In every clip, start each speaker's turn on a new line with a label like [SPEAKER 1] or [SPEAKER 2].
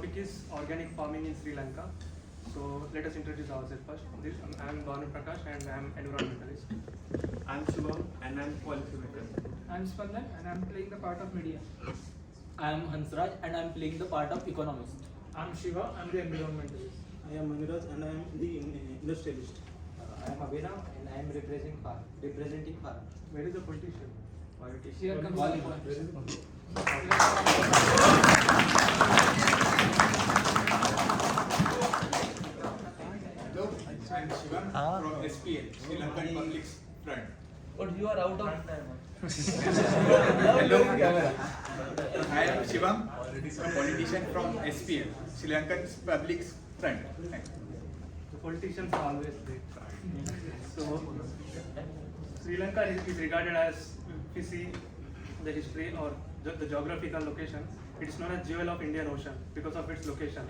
[SPEAKER 1] topic is organic farming in Sri Lanka. So let us introduce ourselves first. I am Banu Prakash and I am environmentalist.
[SPEAKER 2] I'm Shubham and I'm policymaker.
[SPEAKER 3] I'm Spandan and I'm playing the part of media.
[SPEAKER 4] I am Hansraj and I am playing the part of economist.
[SPEAKER 3] I'm Shiva, I'm the environmentalist.
[SPEAKER 5] I am Maniraj and I am the industrialist.
[SPEAKER 6] I am Abhinav and I am representing farm.
[SPEAKER 1] Where is the politician?
[SPEAKER 3] Here comes the
[SPEAKER 2] Hello, I'm Shivam from SPL, Sri Lankan Public Front.
[SPEAKER 4] But you are out of
[SPEAKER 2] Hello, I am Shivam, a politician from SPL, Sri Lankan Public Front.
[SPEAKER 1] The politicians are always late. So Sri Lanka is regarded as, if you see the history or the geographical location, it is known as jewel of Indian Ocean because of its location,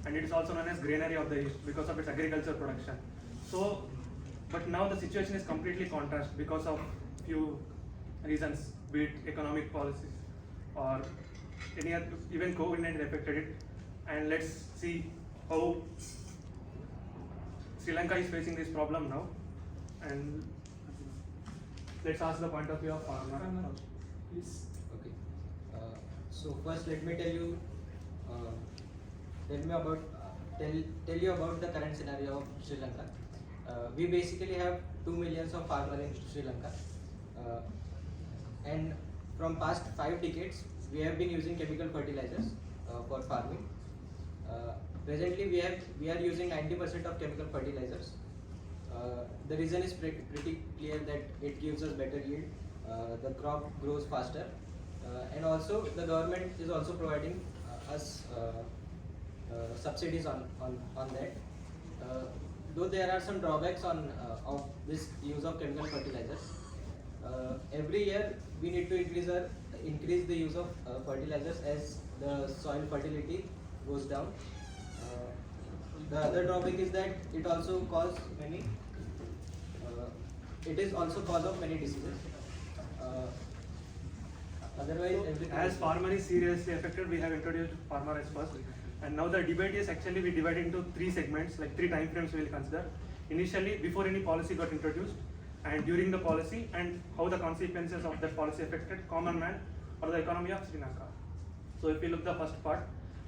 [SPEAKER 1] and it is also known as granary of the East because of its agriculture production. So, but now the situation is completely contrast because of few reasons, be it economic policies or any other, even COVID-19 affected it. And let's see how Sri Lanka is facing this problem now. And let's ask the point of view of farmer.
[SPEAKER 3] Please.
[SPEAKER 6] Okay. So first, let me tell you about the current scenario of Sri Lanka. We basically have 2 million of farmers in Sri Lanka, and from past 5 decades, we have been using chemical fertilizers for farming. Presently, we are using 90% of chemical fertilizers. The reason is pretty clear that it gives us better yield, the crop grows faster, and also the government is also providing us subsidies on that. Though there are some drawbacks of this use of chemical fertilizers. Every year we need to increase the use of fertilizers as the soil fertility goes down. The other drawback is that it also cause many. It is also cause of many diseases. Otherwise, everything.
[SPEAKER 1] As farmer is seriously affected, we have introduced farmer as first. And now the debate is actually we divide into 3 segments, like 3 time frames we will consider. Initially, before any policy got introduced, and during the policy, and how the consequences of that policy affected common man or the economy of Sri Lanka. So if you look the first part,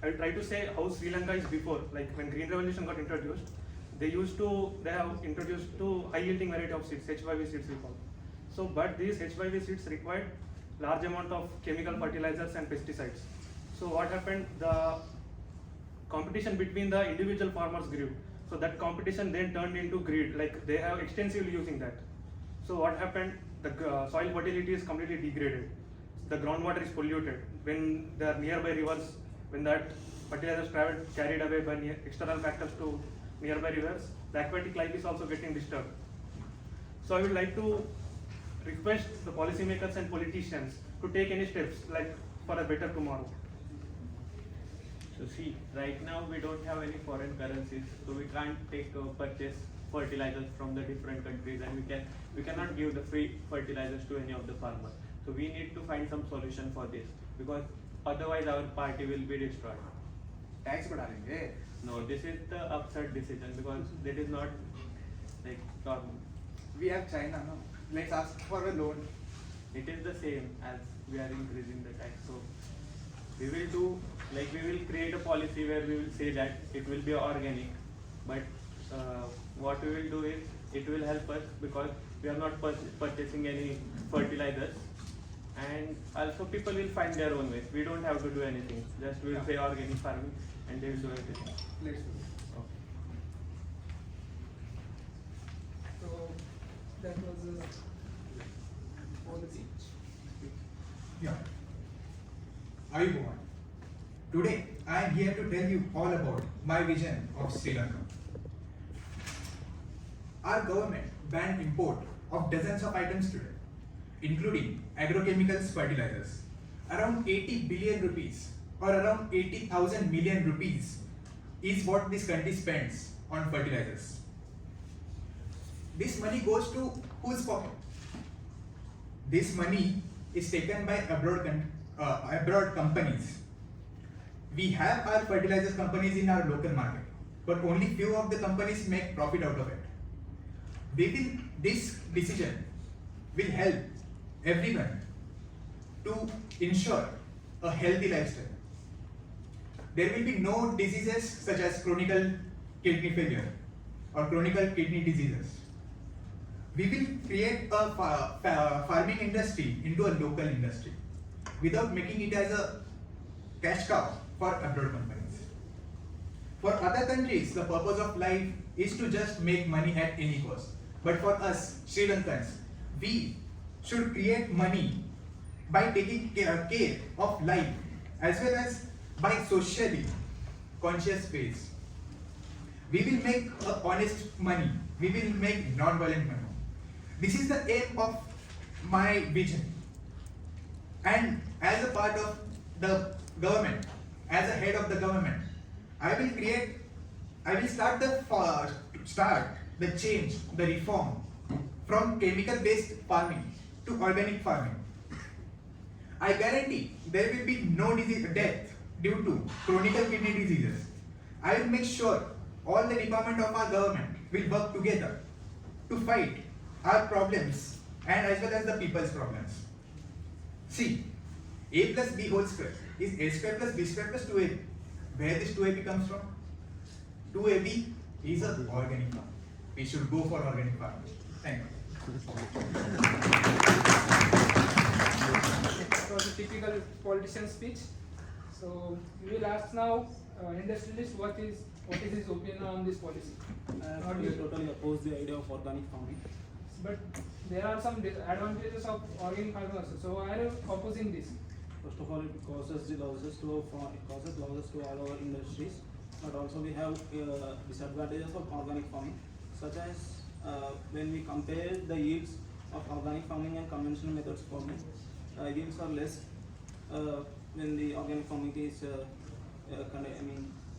[SPEAKER 1] I will try to say how Sri Lanka is before, like when Green Revolution got introduced, they have introduced 2 high yielding variety of seeds, HYV seeds we call. So, but these HYV seeds required large amount of chemical fertilizers and pesticides. So what happened, the competition between the individual farmers grew. So that competition then turned into greed, like they have extensively using that. So what happened, the soil fertility is completely degraded. The groundwater is polluted. When there are nearby rivers, when that fertilizers carried away by external factors to nearby rivers, the aquatic life is also getting disturbed. So I would like to request the policymakers and politicians to take any steps like for a better tomorrow.
[SPEAKER 2] So see, right now we don't have any foreign currencies, so we can't purchase fertilizers from the different countries, and we cannot give the free fertilizers to any of the farmers. So we need to find some solution for this, because otherwise our party will be destroyed.
[SPEAKER 5] Tax बढ़ाएंगे.
[SPEAKER 2] No, this is the absurd decision, because that is not like normal.
[SPEAKER 5] We have China, no? Let's ask for a loan.
[SPEAKER 2] It is the same as we are increasing the tax. So we will create a policy where we will say that it will be organic, but what we will do is it will help us because we are not purchasing any fertilizers, and also people will find their own ways. We don't have to do anything. Just we will say organic farming and they will do everything.
[SPEAKER 5] Let's do.
[SPEAKER 3] So that was all the speech.
[SPEAKER 7] Yeah. Ayubowan. Today, I am here to tell you all about my vision of Sri Lanka. Our government banned import of dozens of items today, including agrochemicals, fertilizers. Around 80 billion rupees or around 80,000 million rupees is what this country spends on fertilizers. This money goes to whose pocket? This money is taken by abroad companies. We have our fertilizers companies in our local market, but only few of the companies make profit out of it. This decision will help everyone to ensure a healthy lifestyle. There will be no diseases such as chronic kidney failure or chronic kidney diseases. We will create a farming industry into a local industry without making it as a cash cow for abroad companies. For other countries, the purpose of life is to just make money at any cost. But for us, Sri Lankans, we should create money by taking care of life as well as by socially conscious ways. We will make honest money. We will make non-violent money. This is the aim of my vision. And as a part of the government, as a head of the government, I will start the change, the reform from chemical-based farming to organic farming. I guarantee there will be no death due to chronic kidney diseases. I will make sure all the department of our government will work together to fight our problems and as well as the people's problems. See, A plus B whole square is A square plus B square plus 2AB. Where this 2AB comes from? 2AB is an organic farm. We should go for organic farming. Thank you.
[SPEAKER 3] It was a typical politician speech. So we will ask now industrialist what is his opinion on this policy. Not
[SPEAKER 8] We
[SPEAKER 3] you.
[SPEAKER 8] totally oppose the idea of organic farming.
[SPEAKER 3] But there are some advantages of organic farming also. So why are you opposing this?
[SPEAKER 8] First of all, it causes losses to all our industries, but also we have disadvantages of organic farming, such as when we compare the yields of organic farming and conventional methods of farming, yields are less when the organic farming is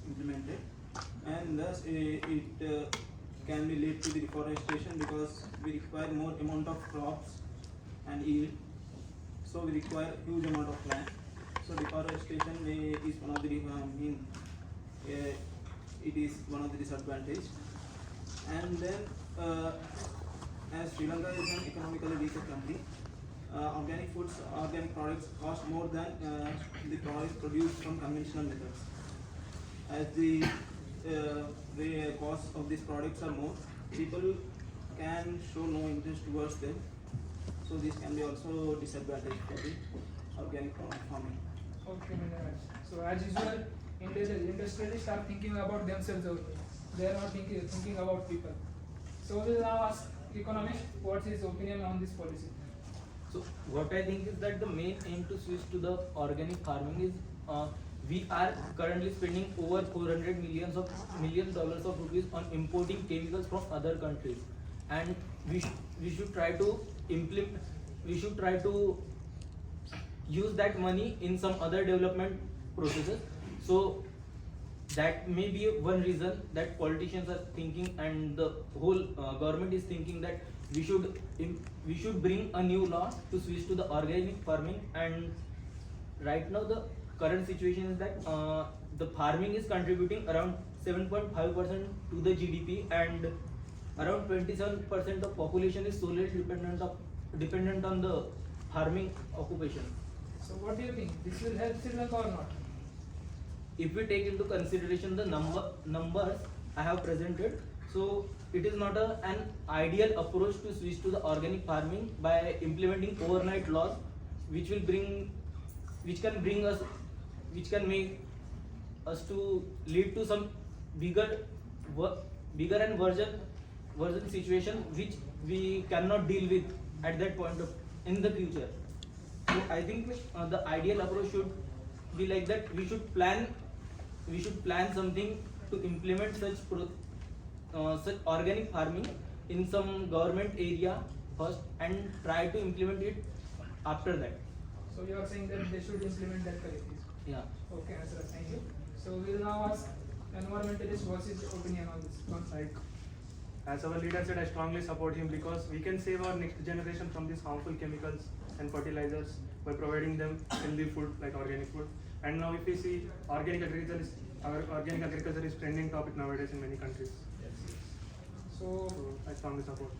[SPEAKER 8] implemented, and thus it can be lead to the deforestation because we require more amount of crops and yield. So we require huge amount of land. So deforestation is one of the it is one of the disadvantage. And then as Sri Lanka is an economically weaker country, organic products cost more than the products produced from conventional methods. As the cost of these products are more, people can show no interest towards them. So this can be also disadvantage for the organic farming.
[SPEAKER 3] Okay, Manoj. So as usual, industrialists are thinking about themselves only. They are not thinking about people. So we will now ask economist what's his opinion on this policy.
[SPEAKER 4] So what I think is that the main aim to switch to the organic farming is we are currently spending over $400 million of rupees on importing chemicals from other countries, and we should try to use that money in some other development processes. So that may be one reason that politicians are thinking and the whole government is thinking that we should bring a new law to switch to the organic farming. And right now the current situation is that the farming is contributing around 7.5% to the GDP, and around 27% of population is solely dependent on the farming occupation.
[SPEAKER 3] So what do you think? This will help Sri Lanka or not?
[SPEAKER 4] If we take into consideration the numbers I have presented, so it is not an ideal approach to switch to the organic farming by implementing overnight laws, which can make us to lead to some bigger and version situation which we cannot deal with at that point of in the future. So I think the ideal approach should be like that. We should plan something to implement such organic farming in some government area first and try to implement it after that.
[SPEAKER 3] So you are saying that they should implement that correctly.
[SPEAKER 4] Yeah.
[SPEAKER 3] Okay, sir. Thank you. So we will now ask environmentalist what's his opinion on this.
[SPEAKER 1] Like, as our leader said, I strongly support him because we can save our next generation from these harmful chemicals and fertilizers by providing them healthy food like organic food. And now if we see organic agriculture is trending topic nowadays in many countries.
[SPEAKER 3] So
[SPEAKER 1] So I strongly support.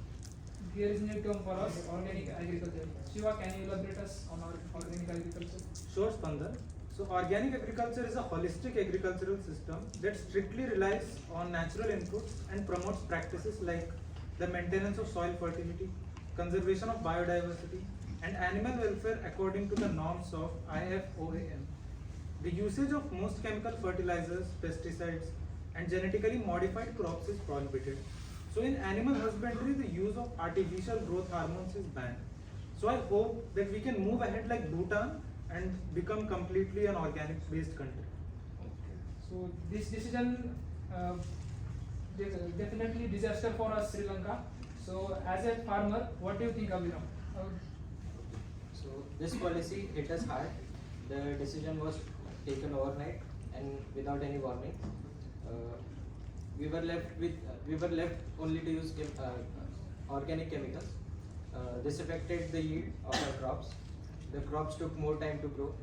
[SPEAKER 3] here is new term for us, organic agriculture. Shiva, can you elaborate us on our organic agriculture?
[SPEAKER 9] Sure, Spandar. So, organic agriculture is a holistic agricultural system that strictly relies on natural inputs and promotes practices like the maintenance of soil fertility, conservation of biodiversity, and animal welfare according to the norms of IFOAM. The usage of most chemical fertilizers, pesticides, and genetically modified crops is prohibited. So, in animal husbandry, the use of artificial growth hormones is banned. So, I hope that we can move ahead like Bhutan and become completely an organic based country.
[SPEAKER 3] So this decision definitely disaster for us, Sri Lanka. So as a farmer, what do you think, Abhiram?
[SPEAKER 6] So this policy hit us hard. The decision was taken overnight and without any warning. We were left only to use organic chemicals. This affected the yield of our crops. The crops took more time to grow.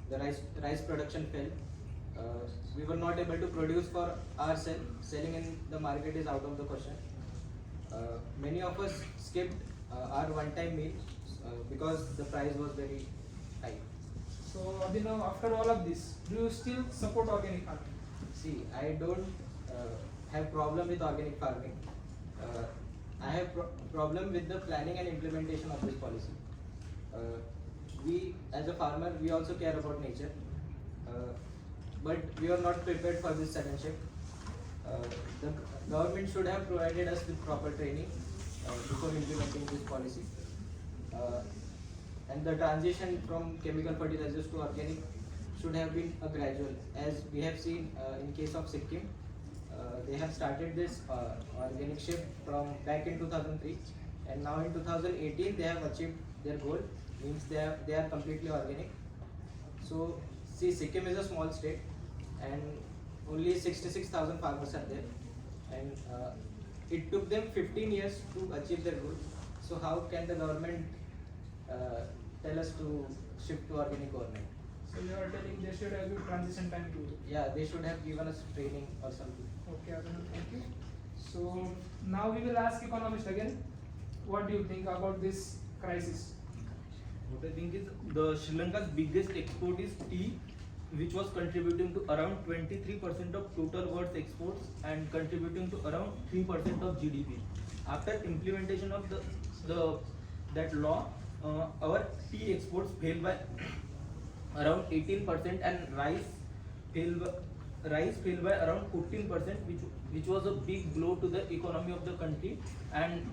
[SPEAKER 6] The rice production fell. We were not able to produce for ourselves. Selling in the market is out of the question. Many of us skipped our one-time meal because the price was very high.
[SPEAKER 3] So Abhinav, after all of this, do you still support organic farming?
[SPEAKER 6] See, I don't have problem with organic farming. I have problem with the planning and implementation of this policy. We, as a farmer, we also care about nature, but we are not prepared for this sudden shift. The government should have provided us with proper training before implementing this policy. And the transition from chemical fertilizers to organic should have been a gradual, as we have seen in case of Sikkim. They have started this organic shift from back in 2003, and now in 2018 they have achieved their goal, means they are completely organic. So see, Sikkim is a small state and only 66,000 farmers are there, and it took them 15 years to achieve their goal. So how can the government tell us to shift to organic government?
[SPEAKER 3] So you are telling they should have given transition time to.
[SPEAKER 6] Yeah, they should have given us training or something.
[SPEAKER 3] Okay, Abhinav, thank you. So now we will ask economist again. What do you think about this crisis?
[SPEAKER 4] What I think is the Sri Lanka's biggest export is tea, which was contributing to around 23% of total world's exports and contributing to around 3% of GDP. After implementation of that law, our tea exports fell by around 18% and rice fell by around 14%, which was a big blow to the economy of the country, and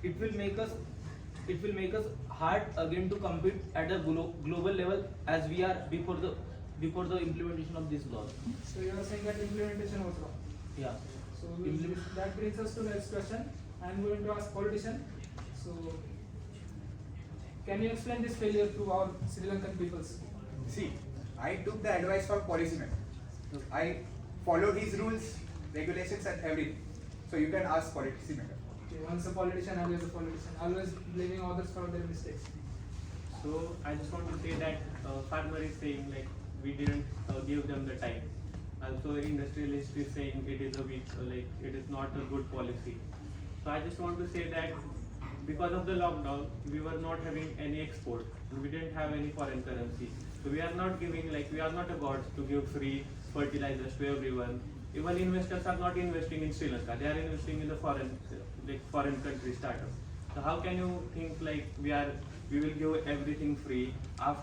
[SPEAKER 4] it will make us hard again to compete at a global level as we are before the implementation of this law.
[SPEAKER 3] So you are saying that implementation was wrong.
[SPEAKER 4] Yeah.
[SPEAKER 3] So that brings us to the next question. I am going to ask politician. So can you explain this failure to our Sri Lankan peoples?
[SPEAKER 5] See, I took the advice from policyman. I followed his rules, regulations and everything. So you can ask policyman.
[SPEAKER 3] Okay, once a politician, always a politician. Always blaming others for their mistakes.
[SPEAKER 2] So I just want to say that farmer is saying like we didn't give them the time. Also industrialist is saying it is a weak, like it is not a good policy. So I just want to say that because of the lockdown, we were not having any export. We didn't have any foreign currency. So we are not giving, like we are not a god to give free fertilizers to everyone. Even investors are not investing in Sri Lanka. They are investing in the foreign country startups. So how can you think like we will give everything free?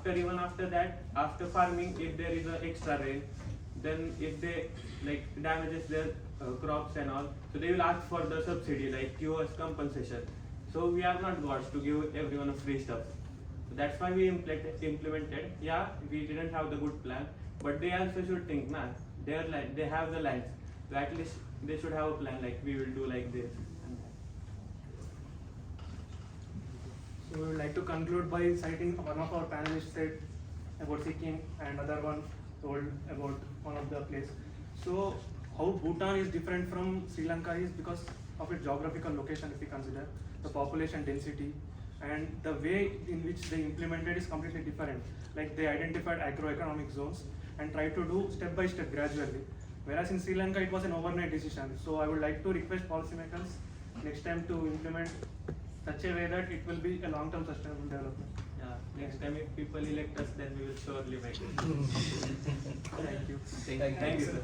[SPEAKER 2] Even after that, after farming, if there is an extra rain, then if they like damages their crops and all, so they will ask for the subsidy, like give us compensation. So we are not gods to give everyone a free stuff. So that's why we implemented. Yeah, we didn't have the good plan, but they also should think, man, they have the lands. So at least they should have a plan, like we will do like this. And that.
[SPEAKER 1] So we would like to conclude by citing one of our panelists said about Sikkim and other one told about one of the place. So how Bhutan is different from Sri Lanka is because of its geographical location if we consider the population density and the way in which they implemented is completely different. Like they identified agroeconomic zones and tried to do step by step gradually. Whereas in Sri Lanka it was an overnight decision. So I would like to request policymakers next time to implement such a way that it will be a long-term sustainable development.
[SPEAKER 2] Yeah, next time if people elect us, then we will surely make it.
[SPEAKER 1] Thank you.
[SPEAKER 2] Thank you, sir.